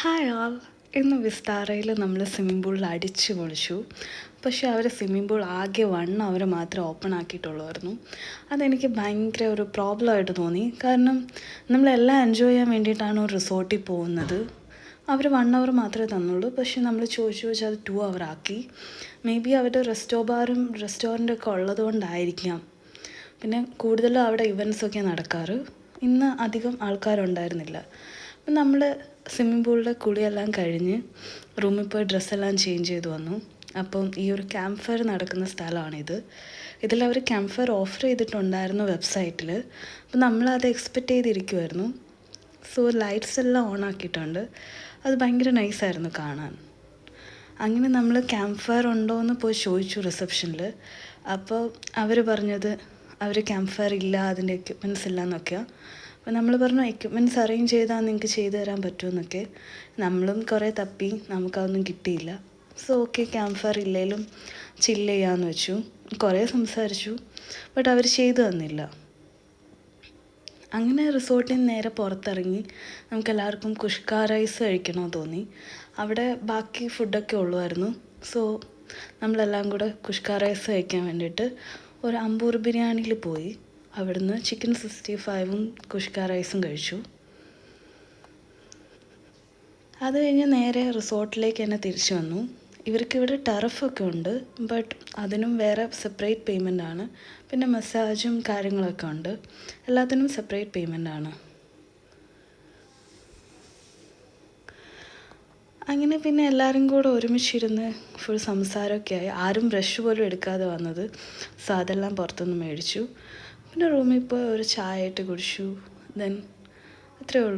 Hi ആൾ. ഇന്ന് വിസ്താരയിൽ നമ്മൾ swimming പൂളിൽ അടിച്ച് പൊളിച്ചു. പക്ഷേ അവർ സ്വിമ്മിംഗ് പൂൾ ആകെ 1 അവർ മാത്രമേ ഓപ്പൺ ആക്കിയിട്ടുള്ളായിരുന്നു. അതെനിക്ക് ഭയങ്കര ഒരു പ്രോബ്ലമായിട്ട് തോന്നി. കാരണം നമ്മളെല്ലാം എൻജോയ് ചെയ്യാൻ വേണ്ടിയിട്ടാണ് ഒരു റിസോർട്ടിൽ പോകുന്നത്. അവർ 1 അവർ മാത്രമേ തന്നുള്ളൂ. പക്ഷേ നമ്മൾ ചോദിച്ച് അത് 2 അവർ ആക്കി. മേ ബി അവരുടെ റെസ്റ്റോറൻറ്റൊക്കെ ഉള്ളത് കൊണ്ടായിരിക്കാം. പിന്നെ കൂടുതലും അവിടെ ഇവൻറ്റ്സൊക്കെ നടക്കാറ്. ഇന്ന് അധികം ആൾക്കാരുണ്ടായിരുന്നില്ല. അപ്പം നമ്മൾ സ്വിമ്മിംഗ് പൂളിലെ കുളിയെല്ലാം കഴിഞ്ഞ് റൂമിൽ പോയി ഡ്രസ്സെല്ലാം ചേഞ്ച് ചെയ്ത് വന്നു. അപ്പം ഈ ഒരു ക്യാമ്പ് ഫയർ നടക്കുന്ന സ്ഥലമാണിത്. ഇതിലവർ ക്യാമ്പ് ഫയർ ഓഫർ ചെയ്തിട്ടുണ്ടായിരുന്നു വെബ്സൈറ്റിൽ. അപ്പം നമ്മളത് എക്സ്പെക്റ്റ് ചെയ്തിരിക്കുമായിരുന്നു. സോ ലൈറ്റ്സ് എല്ലാം ഓൺ ആക്കിയിട്ടുണ്ട്. അത് ഭയങ്കര നൈസായിരുന്നു കാണാൻ. അങ്ങനെ നമ്മൾ ക്യാമ്പ് ഫയർ ഉണ്ടോ എന്ന് പോയി ചോദിച്ചു റിസപ്ഷനിൽ. അപ്പോൾ അവർ പറഞ്ഞത് അവർ ക്യാമ്പ് ഫയർ ഇല്ല, അതിൻ്റെ എക്യുപ്മെൻറ്റ്സ് ഇല്ല എന്നൊക്കെയാണ്. അപ്പോൾ നമ്മൾ പറഞ്ഞു എക്യുപ്മെൻറ്റ്സ് അറേഞ്ച് ചെയ്താൽ നിങ്ങൾക്ക് ചെയ്തു തരാൻ പറ്റുമെന്നൊക്കെ. നമ്മളും കുറേ തപ്പി, നമുക്കതൊന്നും കിട്ടിയില്ല. സോ ഓക്കെ, ക്യാമ്പ് ഫയർ ഇല്ലെങ്കിലും ചില്ല് ചെയ്യാമെന്ന് വെച്ചു. കുറേ സംസാരിച്ചു, ബട്ട് അവർ ചെയ്തു തന്നില്ല. അങ്ങനെ റിസോർട്ടിൽ നിന്ന് നേരെ പുറത്തിറങ്ങി നമുക്കെല്ലാവർക്കും കുഷ്ക റൈസ് കഴിക്കണമെന്ന് തോന്നി. അവിടെ ബാക്കി ഫുഡൊക്കെ ഉള്ളുമായിരുന്നു. സോ നമ്മളെല്ലാം കൂടെ കുഷ്ക റൈസ് കഴിക്കാൻ വേണ്ടിയിട്ട് ഒരു അമ്പൂർ ബിരിയാണിയിൽ പോയി. അവിടുന്ന് ചിക്കൻ 65ഉം കുഷ്ക റൈസും കഴിച്ചു. അത് കഴിഞ്ഞ് നേരെ റിസോർട്ടിലേക്ക് തന്നെ തിരിച്ചു വന്നു. ഇവർക്കിവിടെ ടർഫൊക്കെ ഉണ്ട്, ബട്ട് അതിനും വേറെ സെപ്പറേറ്റ് പേയ്മെൻ്റ് ആണ്. പിന്നെ മസാജും കാര്യങ്ങളൊക്കെ ഉണ്ട്. എല്ലാത്തിനും സെപ്പറേറ്റ് പേയ്മെൻ്റ് ആണ്. അങ്ങനെ പിന്നെ എല്ലാവരും കൂടെ ഒരുമിച്ചിരുന്ന് ഫുൾ സംസാരമൊക്കെ ആയി. ആരും ബ്രഷ് പോലും എടുക്കാതെ വന്നത്. സോ അതെല്ലാം പുറത്തുനിന്ന് മേടിച്ചു. പിന്നെ റൂമിൽ പോയി ഒരു ചായ ഇട്ട് കുടിച്ചു. ദെൻ അത്രയേ ഉള്ളൂ.